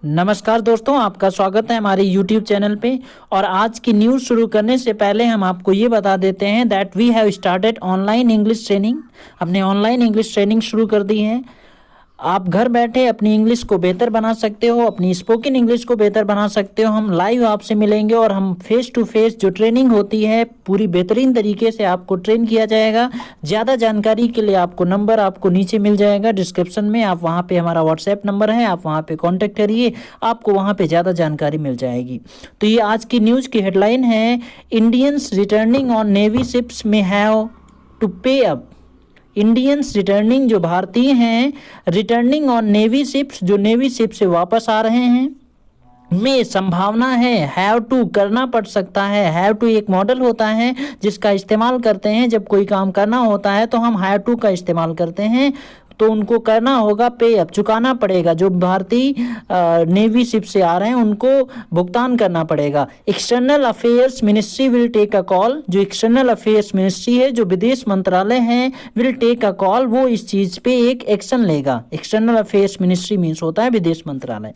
नमस्कार दोस्तों, आपका स्वागत है हमारे YouTube चैनल पे। और आज की न्यूज़ शुरू करने से पहले हम आपको ये बता देते हैं that we have started online English training. अपने ऑनलाइन इंग्लिश ट्रेनिंग शुरू कर दी है। आप घर बैठे अपनी इंग्लिश को बेहतर बना सकते हो, अपनी स्पोकन इंग्लिश को बेहतर बना सकते हो। हम लाइव आपसे मिलेंगे और हम फेस टू फेस जो ट्रेनिंग होती है पूरी बेहतरीन तरीके से आपको ट्रेन किया जाएगा। ज़्यादा जानकारी के लिए आपको नंबर आपको नीचे मिल जाएगा डिस्क्रिप्शन में। आप वहाँ पे हमारा व्हाट्सएप नंबर है, आप वहाँ पे कांटेक्ट करिए, आपको वहाँ पे ज़्यादा जानकारी मिल जाएगी। तो ये आज की न्यूज़ की हेडलाइन है, Indians returning on navy ships में हैव टू पे अप। इंडियंस रिटर्निंग, जो भारतीय हैं, रिटर्निंग ऑन नेवी शिप्स, जो नेवी शिप से वापस आ रहे हैं, में संभावना है हैव टू करना पड़ सकता है। हैव टू एक मॉडल होता है जिसका इस्तेमाल करते हैं जब कोई काम करना होता है, तो हम हैव टू का इस्तेमाल करते हैं। तो उनको करना होगा पे अप, चुकाना पड़ेगा। जो भारतीय नेवी शिप से आ रहे हैं उनको भुगतान करना पड़ेगा। External affairs ministry will take a call. जो एक्सटर्नल अफेयर्स मिनिस्ट्री है, जो विदेश मंत्रालय है, विल टेक अ कॉल, वो इस चीज़ पे एक एक्शन लेगा। एक्सटर्नल अफेयर्स मिनिस्ट्री मीन्स होता है विदेश मंत्रालय।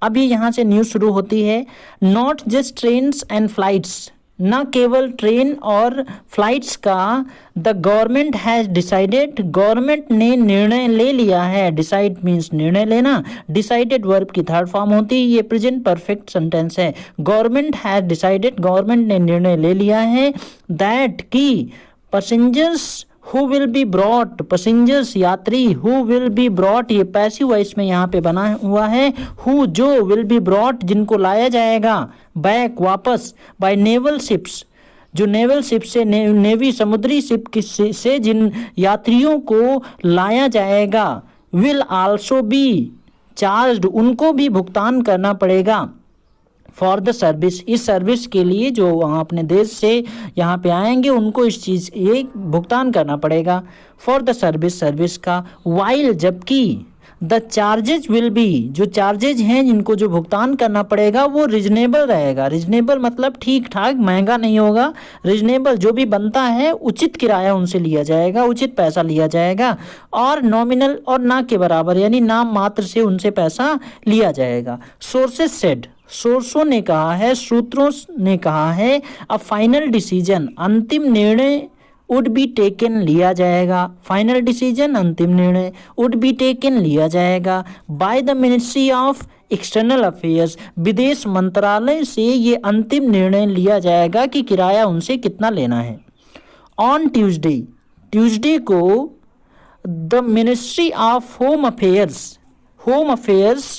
अभी यहाँ से न्यूज़ शुरू होती है, not just trains and flights, न केवल ट्रेन और फ्लाइट्स का, the government has decided, government ने निर्णय ले लिया है। डिसाइड मीन्स निर्णय लेना, डिसाइडेड वर्ब की थर्ड फॉर्म होती है, ये प्रेजेंट परफेक्ट सेंटेंस है। गवर्नमेंट हैज़ डिसाइडेड, गवर्नमेंट ने निर्णय ले लिया है, दैट की passengers who will be brought, passengers यात्री, हु विल बी ब्रॉट, ये पैसिव वॉइस में यहाँ पे बना हुआ है। हु जो, विल बी ब्रॉट जिनको लाया जाएगा, बैक वापस, बाय नेवल शिप्स, जो नेवल शिप से नेवी समुद्री शिप से जिन यात्रियों को लाया जाएगा, विल आल्सो बी चार्ज्ड, उनको भी भुगतान करना पड़ेगा। फॉर द सर्विस, इस सर्विस के लिए जो वहाँ अपने देश से यहाँ पे आएंगे उनको इस चीज़ ये भुगतान करना पड़ेगा। फॉर द सर्विस, सर्विस का। वाइल, जबकि, द चार्जेज विल बी, जो चार्जेज हैं जिनको जो भुगतान करना पड़ेगा वो रिजनेबल रहेगा। रिजनेबल मतलब ठीक ठाक, महंगा नहीं होगा। रिजनेबल, जो भी बनता है उचित किराया उनसे लिया जाएगा, उचित पैसा लिया जाएगा। और नॉमिनल, और ना के बराबर, यानी नाम मात्र से उनसे पैसा लिया जाएगा। सोर्सेस सेड, सोर्सों ने कहा है, सूत्रों ने कहा है, अ फाइनल डिसीजन, अंतिम निर्णय, वुड बी टेकन, लिया जाएगा। फाइनल डिसीजन, अंतिम निर्णय, वुड बी टेकन, लिया जाएगा। By the ministry of external affairs, विदेश मंत्रालय से ये अंतिम निर्णय लिया जाएगा कि किराया उनसे कितना लेना है। ऑन ट्यूसडे, ट्यूसडे को the ministry of home affairs,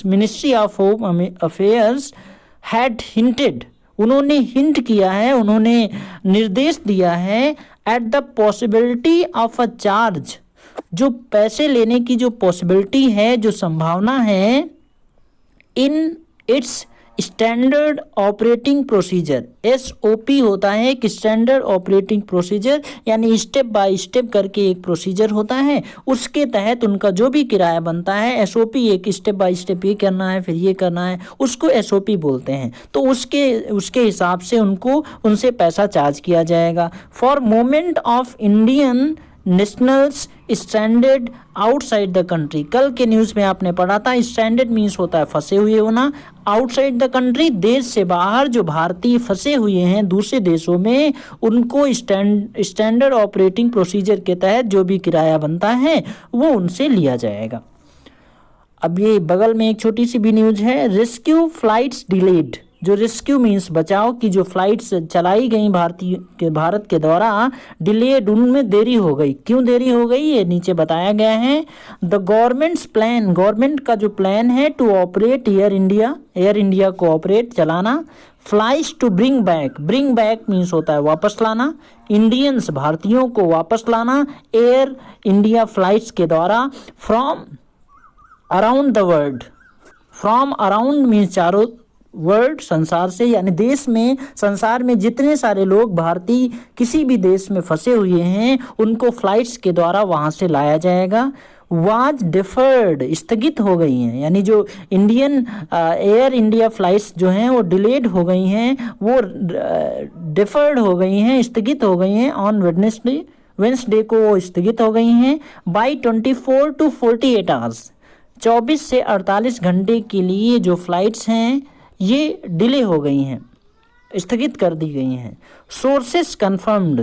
ministry of home affairs had hinted, उन्होंने हिंट किया है, उन्होंने निर्देश दिया है, at the possibility of a charge, जो पैसे लेने की जो पॉसिबिलिटी है, जो संभावना है, in its standard operating procedure. SOP होता है एक स्टैंडर्ड ऑपरेटिंग प्रोसीजर, यानी स्टेप बाय स्टेप करके एक प्रोसीजर होता है, उसके तहत उनका जो भी किराया बनता है। SOP एक स्टेप बाय स्टेप ये करना है, फिर ये करना है, उसको SOP बोलते हैं। तो उसके हिसाब से उनसे पैसा चार्ज किया जाएगा। For moment of Indian nationals stranded outside the country, कल के न्यूज़ में आपने पढ़ा था, स्ट्रैंडेड मीन्स होता है फंसे हुए होना, आउटसाइड द कंट्री, देश से बाहर जो भारतीय फंसे हुए हैं दूसरे देशों में, उनको स्टैंडर्ड ऑपरेटिंग प्रोसीजर के तहत जो भी किराया बनता है वो उनसे लिया जाएगा। अब ये बगल में एक छोटी सी भी न्यूज़ है, रेस्क्यू फ्लाइट्स डिलेड, जो रेस्क्यू मीन्स बचाव की जो फ्लाइट्स चलाई गई भारत के द्वारा, डिलेड, उनमें देरी हो गई। क्यों देरी हो गई ये नीचे बताया गया है। द गवर्नमेंट्स प्लान, गवर्नमेंट का जो प्लान है, टू ऑपरेट एयर इंडिया को ऑपरेट, चलाना, flights to bring back means होता है वापस लाना, इंडियंस, भारतीयों को वापस लाना, एयर इंडिया फ्लाइट्स के द्वारा, from around the world, from around means चारों, वर्ल्ड संसार से, यानी देश में, संसार में जितने सारे लोग भारतीय किसी भी देश में फंसे हुए हैं उनको फ्लाइट्स के द्वारा वहाँ से लाया जाएगा। वाज डिफर्ड, स्थगित हो गई हैं, यानी जो इंडियन एयर इंडिया फ्लाइट्स जो हैं वो डिलेड हो गई हैं, वो डिफर्ड हो गई हैं, स्थगित हो गई हैं। ऑन वेडनेसडे को वो स्थगित हो गई हैं, बाई 24 to 48 आवर्स, 24 से 48 घंटे के लिए जो फ्लाइट्स हैं ये डिले हो गई हैं, स्थगित कर दी गई हैं। सोर्सेस कंफर्म्ड,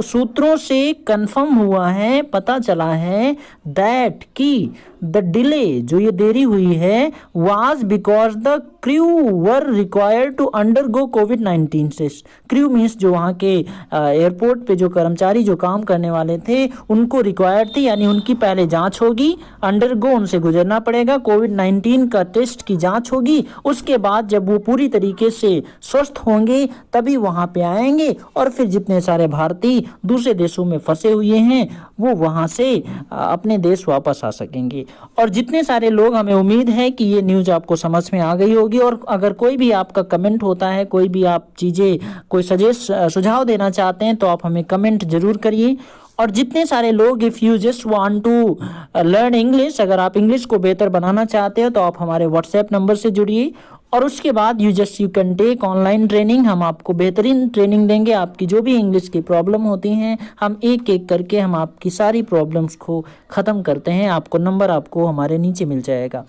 सूत्रों से कंफर्म हुआ है, पता चला है दैट कि द डिले, जो ये देरी हुई है, was because the crew were required to undergo कोविड-19 टेस्ट। क्रू मीन्स जो वहाँ के एयरपोर्ट पे जो कर्मचारी जो काम करने वाले थे उनको रिक्वायर्ड थी, यानी उनकी पहले जांच होगी, अंडरगो उनसे गुजरना पड़ेगा, कोविड-19 का टेस्ट की जांच होगी, उसके बाद जब वो पूरी तरीके से स्वस्थ होंगे तभी वहाँ पे आएंगे, और फिर जितने सारे भारतीय दूसरे देशों में फंसे हुए हैं वो वहाँ से अपने देश वापस आ सकेंगे। और जितने सारे लोग, हमें उम्मीद है कि ये न्यूज़ आपको समझ में आ गई होगी, और अगर कोई भी आपका कमेंट होता है, कोई भी आप चीज़ें, कोई सुझाव देना चाहते हैं तो आप हमें कमेंट जरूर करिए। और जितने सारे लोग, if you just want to learn English, अगर आप इंग्लिश को बेहतर बनाना चाहते हो तो आप हमारे व्हाट्सएप नंबर से जुड़िए, और उसके बाद you can take online training. हम आपको बेहतरीन ट्रेनिंग देंगे, आपकी जो भी इंग्लिश की प्रॉब्लम होती हैं हम एक एक करके हम आपकी सारी प्रॉब्लम्स को ख़त्म करते हैं। आपको नंबर आपको हमारे नीचे मिल जाएगा।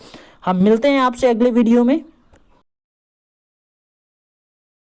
हम मिलते हैं आपसे अगले वीडियो में।